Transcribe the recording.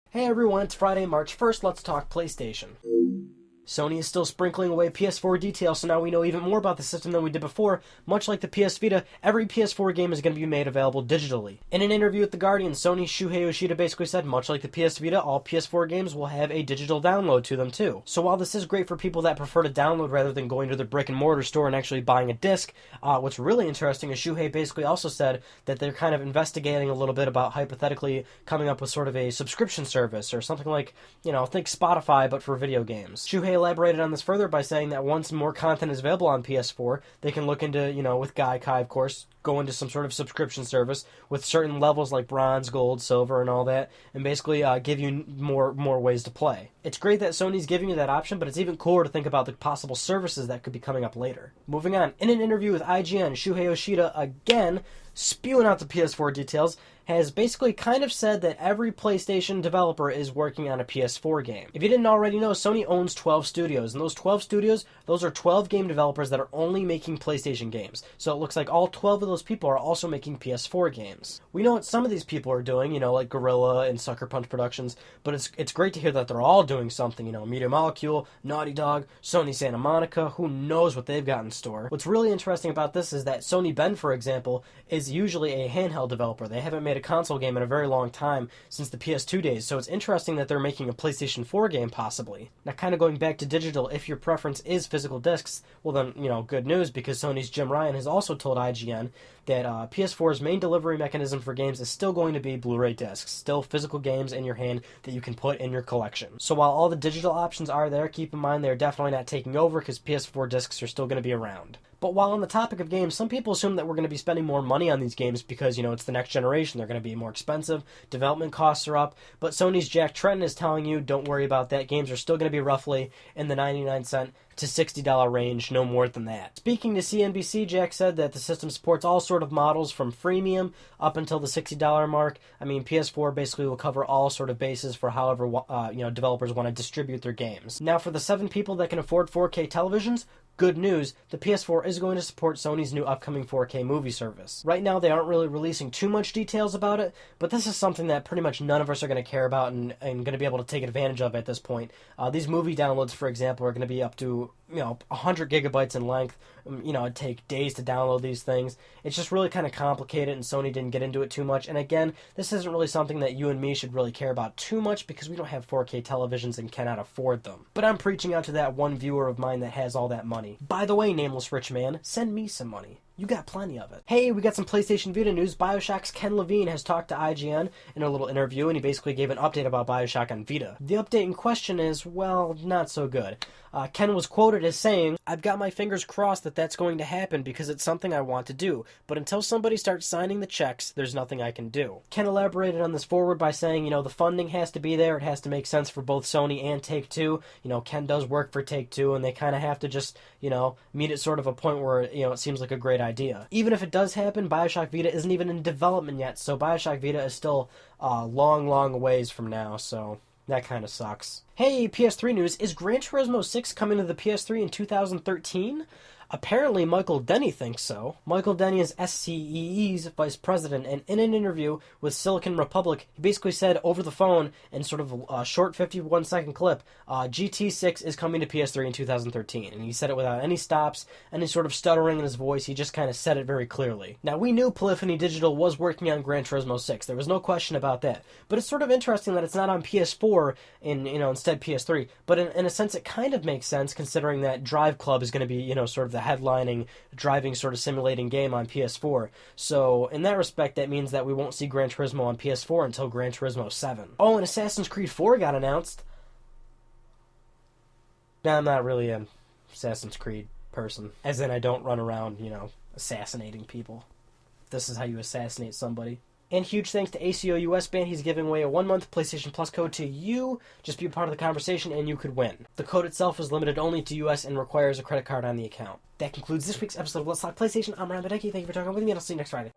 Hey everyone, it's Friday, March 1st. Let's talk PlayStation. Sony is still sprinkling away PS4 details, so now we know even more about the system than we did before. Much like the PS Vita, every PS4 game is going to be made available digitally. In an interview with The Guardian, Sony's Shuhei Yoshida basically said, much like the PS Vita, all PS4 games will have a digital download to them too. So while this is great for people that prefer to download rather than going to the brick and mortar store and actually buying a disc, what's really interesting is Shuhei basically also said that they're kind of investigating a little bit about hypothetically coming up with sort of a subscription service or something like, think Spotify but for video games. Shuhei elaborated on this further by saying that once more content is available on PS4, they can look into, with Gaikai, of course, go into some sort of subscription service with certain levels like bronze, gold, silver, and all that, and basically give you more ways to play. It's great that Sony's giving you that option, but it's even cooler to think about the possible services that could be coming up later. Moving on, in an interview with IGN, Shuhei Yoshida, again, spewing out the PS4 details, has basically kind of said that every PlayStation developer is working on a PS4 game. If you didn't already know, Sony owns 12 studios, and those 12 studios, those are 12 game developers that are only making PlayStation games. So it looks like all 12 of those people are also making PS4 games. We know what some of these people are doing, like Guerrilla and Sucker Punch Productions, but it's great to hear that they're all doing something, Media Molecule, Naughty Dog, Sony Santa Monica, who knows what they've got in store. What's really interesting about this is that Sony Bend, for example, is usually a handheld developer. They haven't made a console game in a very long time, since the PS2 days, so it's interesting that they're making a PlayStation 4 game possibly. Now, kind of going back to digital, if your preference is physical discs, well then, good news, because Sony's Jim Ryan has also told IGN that PS4's main delivery mechanism for games is still going to be Blu-ray discs, still physical games in your hand that you can put in your collection. So while all the digital options are there, keep in mind they're definitely not taking over because PS4 discs are still going to be around. But while on the topic of games, some people assume that we're going to be spending more money on these games because, it's the next generation. They're going to be more expensive. Development costs are up. But Sony's Jack Tretton is telling you, don't worry about that. Games are still going to be roughly in the 99-cent to $60 range, no more than that. Speaking to CNBC, Jack said that the system supports all sort of models from freemium up until the $60 mark. I mean, PS4 basically will cover all sort of bases for however, developers want to distribute their games. Now, for the 7 people that can afford 4K televisions, good news, the PS4 is going to support Sony's new upcoming 4K movie service. Right now, they aren't really releasing too much details about it, but this is something that pretty much none of us are going to care about and going to be able to take advantage of at this point. These movie downloads, for example, are going to be up to 100 gigabytes in length. It'd take days to download these things. It's just really kind of complicated, and Sony didn't get into it too much. And again, this isn't really something that you and me should really care about too much because we don't have 4K televisions and cannot afford them. But I'm preaching out to that one viewer of mine that has all that money. By the way, nameless rich man, send me some money. You got plenty of it. Hey, we got some PlayStation Vita news. Bioshock's Ken Levine has talked to IGN in a little interview, and he basically gave an update about Bioshock on Vita. The update in question is, well, not so good. Ken was quoted as saying, "I've got my fingers crossed that that's going to happen because it's something I want to do, but until somebody starts signing the checks, there's nothing I can do." Ken elaborated on this forward by saying, the funding has to be there, it has to make sense for both Sony and Take-Two. Ken does work for Take-Two, and they kind of have to just, meet at sort of a point where, it seems like a great idea. Even if it does happen, Bioshock Vita isn't even in development yet, so Bioshock Vita is still a long ways from now, so that kind of sucks. Hey, PS3 news. Is Gran Turismo 6 coming to the PS3 in 2013? Apparently, Michael Denny thinks so. Michael Denny is SCEE's vice president, and in an interview with Silicon Republic, he basically said over the phone in sort of a short 51-second clip, GT6 is coming to PS3 in 2013. And he said it without any stops, any sort of stuttering in his voice. He just kind of said it very clearly. Now, we knew Polyphony Digital was working on Gran Turismo 6. There was no question about that. But it's sort of interesting that it's not on PS4 instead PS3. But in a sense, it kind of makes sense considering that Drive Club is going to be, sort of the headlining driving sort of simulating game on PS4. So in that respect, that means that we won't see Gran Turismo on PS4 until Gran Turismo 7. Oh, and Assassin's Creed 4 got announced. Now, I'm not really an Assassin's Creed person. As in, I don't run around, assassinating people. This is how you assassinate somebody. And huge thanks to ACO US Band. He's giving away a 1-month PlayStation Plus code to you. Just be a part of the conversation and you could win. The code itself is limited only to US and requires a credit card on the account. That concludes this week's episode of Let's Talk PlayStation. I'm Ryan Badecki. Thank you for talking with me, and I'll see you next Friday.